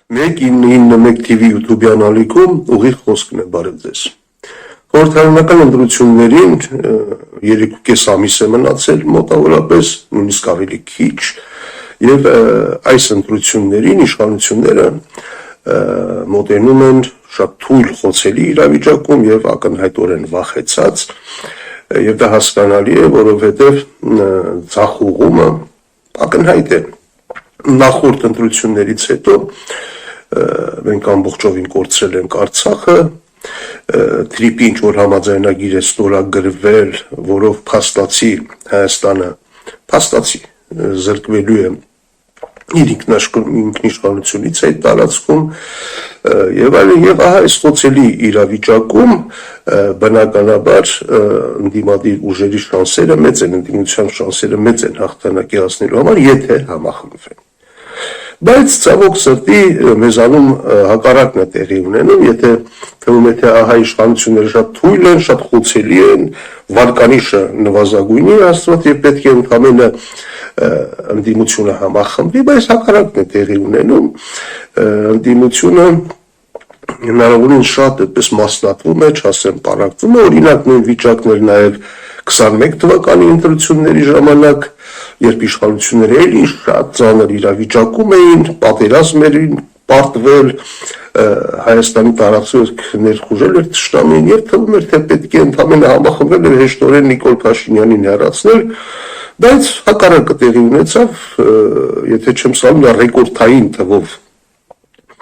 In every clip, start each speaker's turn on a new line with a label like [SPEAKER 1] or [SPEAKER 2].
[SPEAKER 1] 191 TV YouTube-յան ալիքում ուղիղ խոսքն է բարև ձեզ։ Խորհրդարանական ընտրություններին 3.5 ամիս է մնացել մոտավորապես, նույնիսկ ավելի քիչ, եւ այս ընտրություններին իշխանությունները մոտենում են շատ թույլ խոցելի իրավիճակում եւ ակնհայտորեն վախեցած, եւ դա հասկանալի է, որովհետեւ ցախուղումը ակնհայտ է։ Նախորդ ընտրություններից հետո մենք ամբողջովին կորցրել ենք Արցախը, Թրիպի ինչ որ համաձայնագիր է ստորագրվել, որով փաստացի Հայաստանը զրկվելու է իր ինքնիշխանությունից այդ տարածքում եւ այլն, եւ ահա այս խոցելի իրավիճակում բնականաբար ընդդիմադիր ուժերի շանսերը մեծ են, ընդդիմության շանսերը մեծ են հաղթանակի հասնելու համար, եթե համախմբվեն։ Բայց ցավոք սրտի մեզանում հակառակն է տեղի ունենում, եթե թվում է թե ահա իշխանությունները շատ թույլ են, շատ խոցելի են, վարկանիշը նվազագույնի աստված եւ պետք է ընդամենը ընդդիմությունը համախմբվի, բայց հակառակն է տեղի ունենում, ընդդիմությունը հնարավորին շատ այդպես մասնատվում է, չասեմ պարակվում է, օրինակ նույն վիճակն էր նաեւ 21 թվականի ընտրությունների ժամանակ, երբ իշխանությունները էլի շատ ծանր իրավիճակում էին, պատերազմ էին պարտվել, Հայաստանի տարածքը ներխուժել էր թշնամին եւ թվում էր թե պետք է ընդամենը համախմբվել եւ հեշտորեն Նիկոլ Փաշինյանին հեռացնել, բայց հակառակը տեղի ունեցավ, եթե չեմ սխալվում, ռեկորդային թվով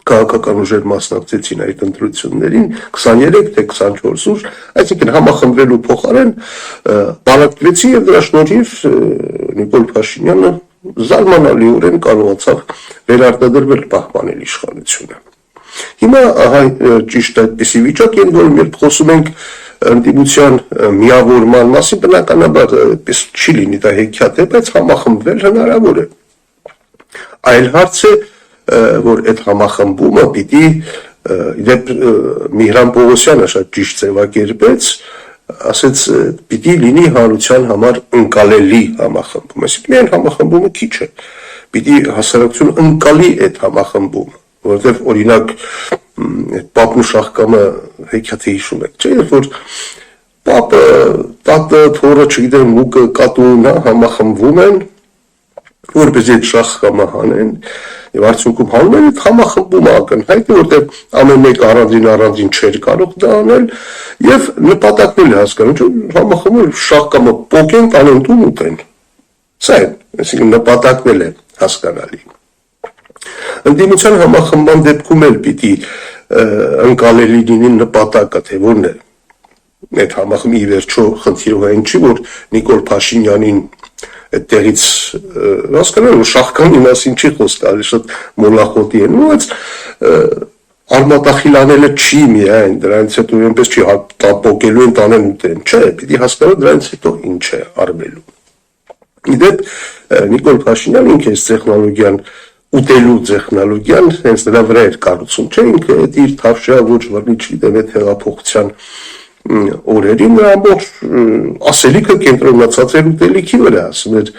[SPEAKER 1] քաղաքական ուժեր մասնակցեցին այդ ընտրություններին, 23 թե 24 ուժ, այսինքն համախմբվելու փոխարեն բանակցվեցին եւ դրա շնորհիվ Նիկոլ Փաշինյանը զարմանալիորեն կարողացավ վերարտադրվել պահպանել իշխանությունը։ Հիմա ահա ճիշտ այդպիսի վիճակ են, որում երբ խոսում ենք ընդդիմության միավորման մասին, բնականաբար այդպես չի լինի, դա հեքիաթ է, բայց համախմբվել հնարավոր է։ Այլ հարց է, որ այդ համախմբումը պիտի իդեպ Միհրան Պողոսյանը շատ ճիշտ ձևակերպեց, ասեց պիտի լինի հանրության համար ընկալելի համախմբում, այսինքն միայն համախմբումը քիչ է, պիտի հասարակությունը ընկալի այդ համախմբումը, որովհետև օրինակ Պապն ու Շահկամը հեքիաթը հիշում եք, չէ՞, երբ որ Պապը, տատը, թոռը, չգիտեմ, մուկը, կատուն համախմբվում են, որպեսզի այդ Շահկամը հանեն, եւ արդյունքում հանում են այդ համախմբումը ակնհայտ է, որտեղ ամեն մեկ առանձին չէր կարող դա անել եւ նպատակն էլ հասկանում, համախմբում Շահկամը պոկեն, տանեն տուն ուտեն։ Սա է, այսինքն նպատակն էլ է հասկանալի։ Ընդդիմության համախմբման դեպքում էլ պիտի ընկալելի լինի նպատակը, թե որն է այդ համախմբի ի վերջո խնդիրը այն չի, որ Նիկոլ Փաշինյանին այդտեղից հասկանալի որ Շահկամի մասին չի խոսք, ավելի շատ մոլախոտի են, բայց արմատախիլ անելը չի միայն, դրանից հետո այնպես չի տապոկելու են տանեն ուտեն, չէ, պիտի հասկանալ դրանից հետո ինչ է արվելու։ Իդեպ Նիկոլ Փաշինյանը ինքը այս տեխնոլոգիան ուտելու տեխնոլոգիան հենց նրա վրա էր կառուցում, չէ, ինքը այդ իր թավշյա ոչ վրնի չգիտեմ այդ հեղափոխության օրերին նա ամբողջ ասելիքը կենտրոնացած էր ուտելիքի վրա, ասում էր,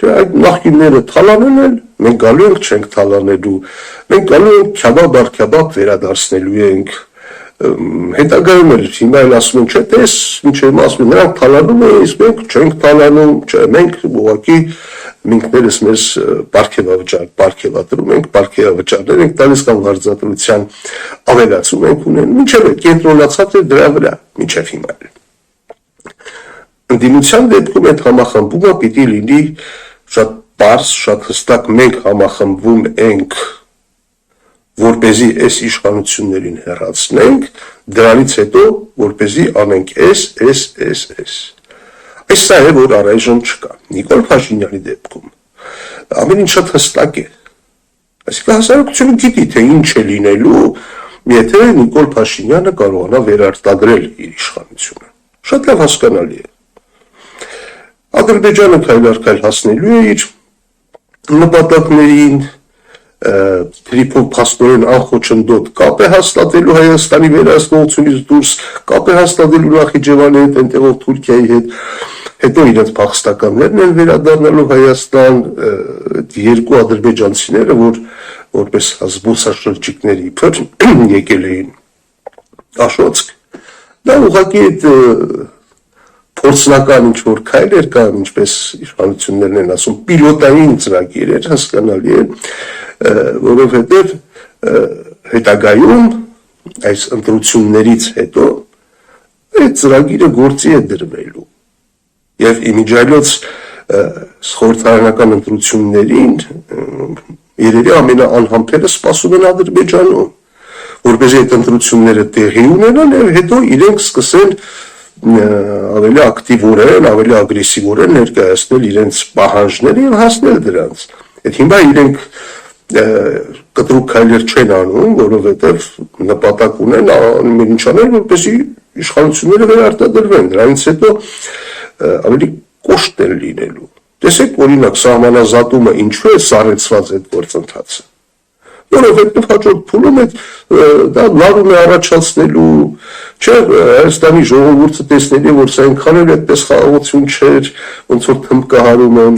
[SPEAKER 1] թե այդ նախկինները թալանել են, մենք գալու ենք չենք թալանելու, մենք գալու ենք քյաբաբ վերադարձնելու ենք, հետագայում էլ հիմա էլ ասում են, չէ, տես, ինչ եմ ասում, նրանք թալանում են, իսկ մենք չենք թալանում, չէ, մենք ուղղակի ինքներս մեզ պարգևատրում ենք, պարգևավճարներ ենք տալիս կամ վարձատրության ավելացում ենք ունեն, մինչև կենտրոնացած է դրա վրա, մինչև հիմա։ Ընդդիմության դեպքում այդ համախմբումը պիտի լինի շատ պարզ, շատ հստակ, մենք համախմբվում ենք, որպեսզի այս իշխանություններին հեռացնենք, դրանից հետո որպեսզի անենք այս։ Այս սա է, որ առայժմ չկա։ Նիկոլ Փաշինյանի դեպքում ամեն ինչ շատ հստակ է։ Այսինքն հասարակությունը գիտի, թե ինչ է լինելու, եթե Նիկոլ Փաշինյանը կարողանա վերարտադրել իր իշխանությունը։ Շատ լավ հասկանալի է։ Ադրբեջանը քայլ առ քայլ հասնելու է իր նպատակներին, Թրիփով փաստորեն անխոչնդոտ կապ է հաստատելու Հայաստանի վերահսկողությունից դուրս, կապ է հաստատելու Նախիջևանի հետ, այնտեղով Թուրքիայի հետ, հետո իրենց փախստականներն են վերադառնալու Հայաստան, երկու ադրբեջանցիները, որպես զբոսաշրջիկներ իբր եկել էին Աշոտսկ, դա ուղղակի այդ փորձնական ինչ-որ քայլեր կան, ինչպես իշխանություններն են ասում, պիլոտային ծրագիր էր, հասկանալի է, որովհետև հետագայում այս ընտրություններից հետո այդ ծրագիրը գործի է դրվելու եւ իմիջիայլոց խորհրդարանական ընտրություններին երևի ամենաանհամբերը սպասում են Ադրբեջանում, որպեսզի այդ ընտրությունները տեղի ունենան եւ հետո իրենք սկսեն ավելի ակտիվորեն, ավելի ագրեսիվորեն ներկայացնել իրենց պահանջները եւ հասնել դրանց։ Այդ հիմա իրենք կտրուկ քայլեր չեն անում, որովհետև նպատակ ունեն ամեն ինչ անել, որպեսզի իշխանությունները վերարտադրվեն, դրանից հետո ավելի կոշտ են լինելու։ Տեսեք, օրինակ, սահմանազատումը ինչու է սառեցված այդ գործընթացը, որովհետև հաջորդ փուլում դա լարում է առաջացնելու, չէ, Հայաստանի ժողովուրդը տեսնելի, որ սա այնքան էլ այդպես խաղաղություն չէր, ոնց որ թմբկահարում են,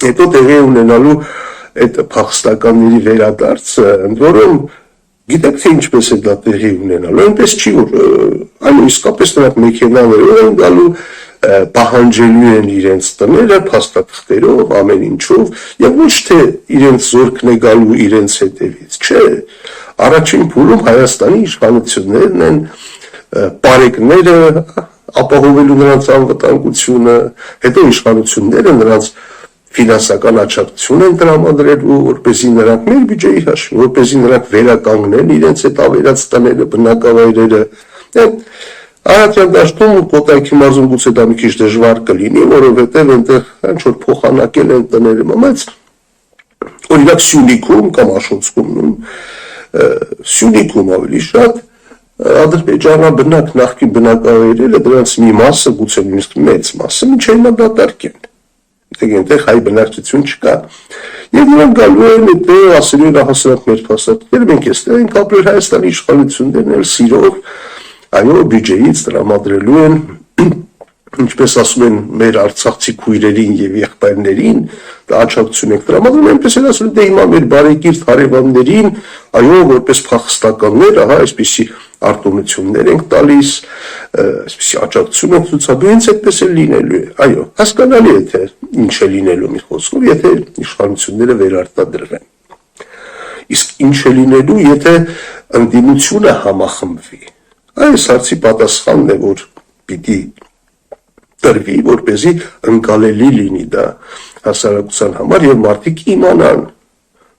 [SPEAKER 1] հետո տեղի ունենալու այդ փախստականների վերադարձը, ընդ որում գիտեք թե ինչպես է դա տեղի ունենալու, այնպես չի, որ այո, իսկապես նրանք մեքենաներով են գալու, պահանջելու են իրենց տները, փաստաթղթերով, ամեն ինչով, եւ ոչ թե իրենց զորքն է գալու իրենց հետևից, չէ, առաջին փուլում Հայաստանի իշխանություններն են պարեկները ապահովելու նրանց անվտանգությունը, հետո իշխանությունները նրանց ֆինանսական աջակցություն են տրամադրելու, որպեսզի նրանք մեր բյուջեի հաշվին, որպեսզի նրանք վերականգնեն իրենց այդ ավերած տները, բնակավայրերը։ Արարատյան դաշտում ու Կոտայքի մարզում գուցե դա մի քիչ դժվար կլինի, որովհետև այնտեղ ինչ որ փոխանակել են տները, բայց օրինակ Սյունիքում կամ Աշոտսկում, Սյունիքում ավելի շատ ադրբեջանաբնակ նախկին բնակավայրերը, դրանց մի մասը, գուցե նույնիսկ մեծ մասը մինչև հիմա դատարկ են։ Այնտեղ հայ բնակչություն չկա։ Եվ նրանք գալու են այդտեղ ասելու են հասարակ մեր փաստաթղթերը, մենք էստեղ ենք ապրել, Հայաստանի իշխանություններն էլ սիրով, այո, բյուջեից տրամադրելու են, ինչպես ասում են մեր արցախցի քույրերին եւ եղբայրներին, դա աջակցություն եք տրամադրում, այնպես էլ ասում են դե հիմա մեր բարեկիրթ հարևաններին, այո, որպես փախստականներ, ահա այսպիսի արտոնություններ ենք տալիս, այսպիսի աջակցություն ենք ցուցաբերում, հենց այդպես էլ լինելու է։ Այո, հասկանալի է թե ինչ է լինելու մի խոսքով, եթե իշխանությունները վերարտադրվեն։ Իսկ ինչ է լինելու, եթե ընդդիմությունը համախմբվի։ Այս հարցի պատասխանն է, որ պիտի տրվի, որպեսզի ընկալելի լինի դա հասարակության համար եւ մարդիկ իմանան,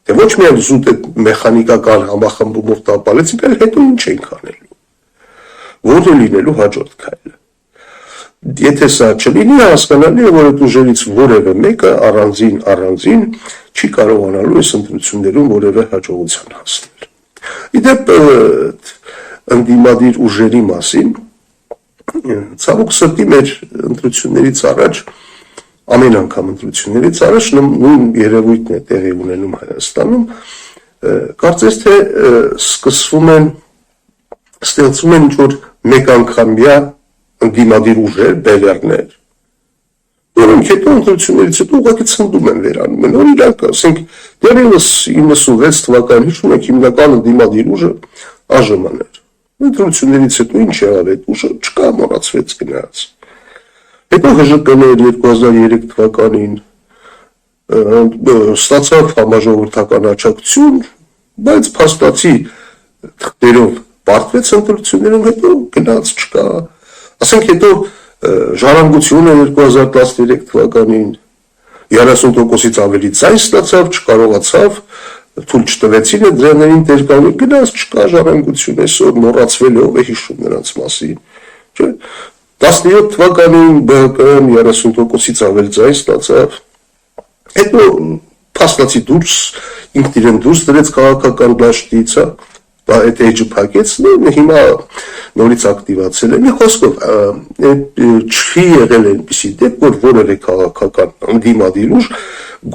[SPEAKER 1] թե ոչ միայն զուտ այդ մեխանիկական համախմբումով տապալեցին, այլ հետո ինչ ենք անելու, որ է լինելու հաջորդ քայլը։ Եթե սա չլինի, հասկանալի է, որ այդ ուժերից որևէ մեկը առանձին չի կարողանալու այս ընտրություններում որևէ հաջողության հասնել։ Իդեպ ընդդիմադիր ուժերի մասին ցավոք սրտի մեր ընտրություններից առաջ, ամեն անգամ ընտրություններից առաջ նույն երևույթն է տեղի ունենում Հայաստանում, կարծես թե ստեղծվում են ինչ-որ մեկ անգամյա ընդդիմադիր ուժեր, բևեռներ, որոնք հետո ընտրություններից հետո ուղղակի ցնդում են վերանում են, օրինակ, ասենք, դեռևս 96 թվականին հիշում եք հիմնական ընդդիմադիր ուժը ԱԺՄ-ն էր։ Ընտրություններից հետո ինչ եղավ այդ ուժը, չկա, մոռացվեց գնաց։ Հետո ՀԺԿ-ն 2003 թվականին ստացավ համաժողովրդական աջակցություն, բայց փաստացի թղթերով պարտվեց ընտրություններում, հետո գնաց չկա։ Ասենք հետո ժառանգությունը 2013 թվականին 30%-ից ավելի ձայն ստացավ, չկարողացավ, թույլ չտվեցին այդ դրաներին դերկայացնել, գնաց չկա ժառանգություն, այսօր մոռացվել է, ով է հիշում նրանց մասին, չէ՞։ 17 թվականին ԲՀԿ-ն 30%-ից ավելի ձայն ստացավ, հետո փաստացի դուրս, ինքն իրեն դուրս դրեց քաղաքական դաշտից, այդ էջը փակեց, հիմա նորից ակտիվացել է։ Մի խոսքով, չի եղել այնպիսի դեպք, որ որևէ քաղաքական ընդդիմադիր ուժ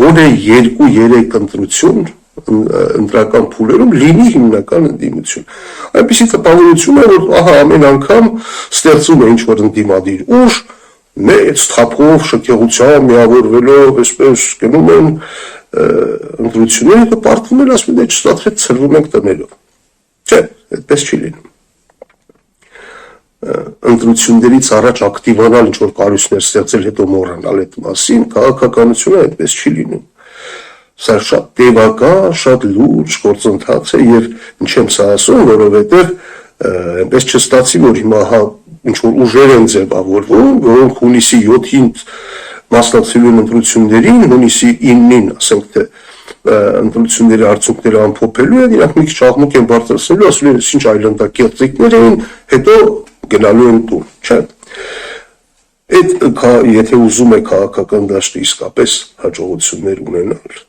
[SPEAKER 1] գոնե 2-3 ընտրություն ընտրական փուլերում լինի հիմնական ընդդիմություն։ Այնպիսի տպավորություն է, որ ահա ամեն անգամ ստեղծում է ինչ-որ ընդդիմադիր ուժ, մեծ թափով շքեղությամբ միավորվելով այսպես գնում են ընտրությունները կպարտվում են, ասում են չստացվեց, ցրվում ենք տներով։ Չէ, այդպես չի լինում։ Ընտրություններից առաջ ակտիվանալ ինչ-որ կառույցներ ստեղծել, հետո մոռանալ այդ մասին, քաղաքականությունը այդպես չի լինում։ Սա շատ տևական, շատ լուրջ գործընթաց է եւ ինչ եմ սա ասում, որովհետեւ այնպես չստացի, որ հիմա ինչ-որ ուժեր են ձևավորվում, որոնք հունիսի 7-ին մասնակցելու են ընտրություններին, հունիսի 9-ին, ասենք թե ընտրությունների արդյունքները ամփոփելու են, իրանք մի քիչ աղմուկ են բարձրացնելու, ասում են, ինչ այլանդակերտիկներ էին, հետո գնալու են տուն, չէ՞։ Այդ եթե ուզում է քաղաքական դաշտը իսկապես հաջողություններ ունենալ,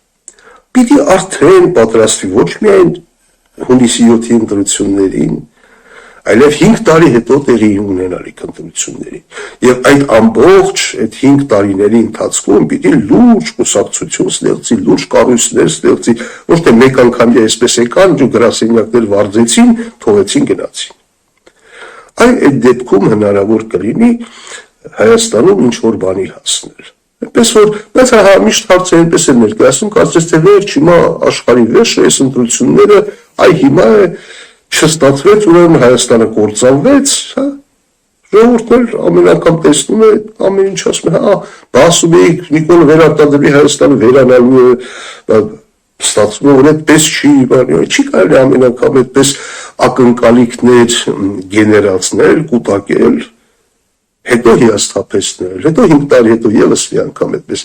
[SPEAKER 1] պիտի արդեն պատրաստվի ոչ միայն հունիսի 7-ի ընտրություններին, այլև 5 տարի հետո տեղի ունենալիք ընտրություններին։ Եվ այդ ամբողջ այդ 5 տարիների ընթացքում պիտի լուրջ կուսակցություն ստեղծի, լուրջ կառույցներ ստեղծի, ոչ թե մեկ անգամյա այսպես եկան, գրասենյակներ վարձեցին, թողեցին գնացին։ Այդ դեպքում հնարավոր կլինի Հայաստանում ինչ-որ բանի հասնել։ Այնպես որ, բայց հա միշտ հարցը այնպես է ներկայացնում, կարծես թե վերջ հիմա աշխարհի վերջը այս ընտրությունները, այ հիմա է չստացվեց, ուրեմն Հայաստանը կործանվեց, հա, ժողովուրդն էլ ամեն անգամ տեսնում է ամեն ինչ ասում է, հա, ասում էիք Նիկոլ վերարտադրվի Հայաստանը վերանալու է, ստացվում է, որ այդպես չի, չի կարելի ամեն անգամ այդպես ակնկալիքներ գեներացնել, կուտակել, հետո հիասթափեցնել, հետո 5 տարի հետո եւս մի անգամ այդպես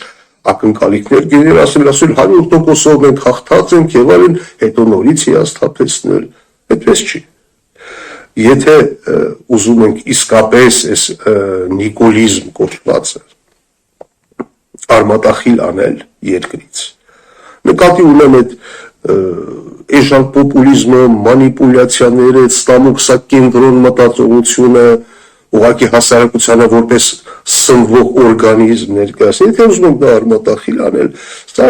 [SPEAKER 1] ակնկալիքներ գեներացնել, ասել 100%-ով մենք հաղթած ենք եւ այլն, հետո նորից հիասթափեցնել, այդպես չի։ Եթե ուզում ենք իսկապես այս նիկոլիզմ կոչվածը արմատախիլ անել երկրից, նկատի ունեմ այդ էժան պոպուլիզմը, մանիպուլյացիաները, ստամոքսակենտրոն մտածողությունը, ուղղակի հասարակությանը որպես սնվող օրգանիզմ ներկայացնել, եթե ուզում ենք դա արմատախիլ անել, սա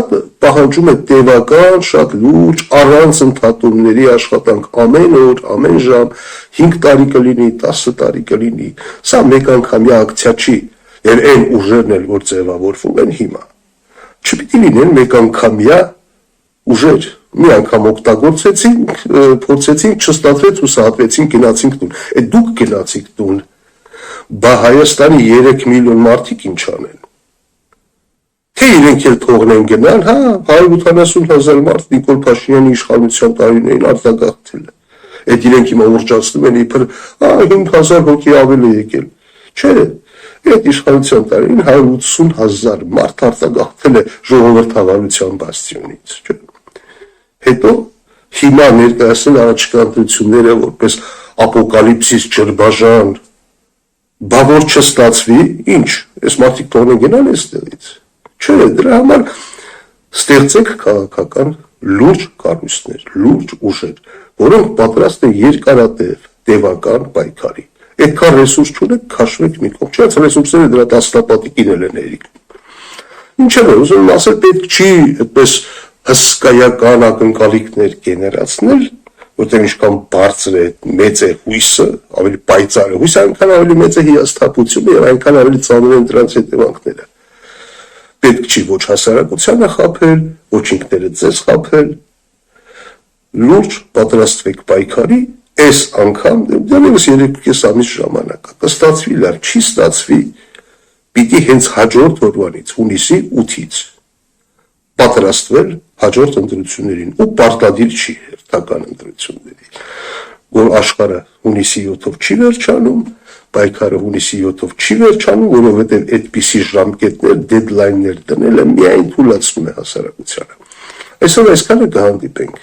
[SPEAKER 1] պահանջում է տևական, շատ լուրջ, առանց ընդհատումների աշխատանք ամեն օր, ամեն ժամ, 5 տարի կլինի, 10 տարի կլինի, սա մեկ անգամյա ակցիա չի, եւ այն ուժերն էլ, որ ձևավորվում են հիմա, չպիտի լինեն մեկ անգամյա ուժեր, մի անգամ օգտագործեցինք, փորձեցինք, չստացվեց, հուսահատվեցինք, գնացինք տուն, այդ դուք գնացիք տուն, բա Հայաստանի 3 միլիոն մարդիկ ինչ անեն, թե իրենք էլ թողնեն գնան, հա, 180,000 մարդ Նիկոլ Փաշինյանի իշխանության տարիներին արձագանքել է, այդ իրենք հիմա ուռճացնում են իբր, 5,000 հոգի ավել է եկել, չէ, այդ իշխանության տարիներին 180,000 մարդ արձագանքել է ժողովրդավարության բաստիոնից, չէ, հետո հիմա ներկայացնել առաջիկա ընտրությունները որպես ապոկալիպսիս ջրբաժան, բա որ չստացվի, ինչ, այս մարդիկ թողնեն գնալ այստեղից, չէ, դրա համար ստեղծեք քաղաքական լուրջ կառույցներ, լուրջ ուժեր, որոնք պատրաստ են երկարատև, տևական պայքարի, այդքան ռեսուրս չունեք, քաշվեք մի կողմ, չէ, ռեսուրսները դրա տասնապատիկին էլ են հերիքում, ինչ եմ ուզում ասել, պետք չի այդպես հսկայական ակնկալիքներ գեներացնել, որտեղ ինչքան բարձր է, մեծ է հույսը, ավելի պայծառ է հույսը, այնքան ավելի մեծ է հիասթափությունը եւ այնքան ավելի ծանր են դրանց հետևանքները։ Պետք չի ոչ հասարակությանը խաբել, ոչ ինքներդ ձեզ խաբել, լուրջ պատրաստվեք պայքարի, այս անգամ դեռևս 3.5 ամիս ժամանակ է, կստացվի լավ, չի ստացվի, պիտի հենց հաջորդ օրվանից, հունիսի 8-ից պատրաստվել հաջորդ ընտրություններին ու պարտադիր չի հերթական ընտրությունների, որ աշխարհը հունիսի 7-ով չի վերջանում, պայքարը հունիսի 7-ով չի վերջանում, որովհետև այդպիսի ժամկետներ, դեդլայններ դնելը միայն թուլացնում է հասարակությանը։ Այսօր այսքանը կհանդիպենք։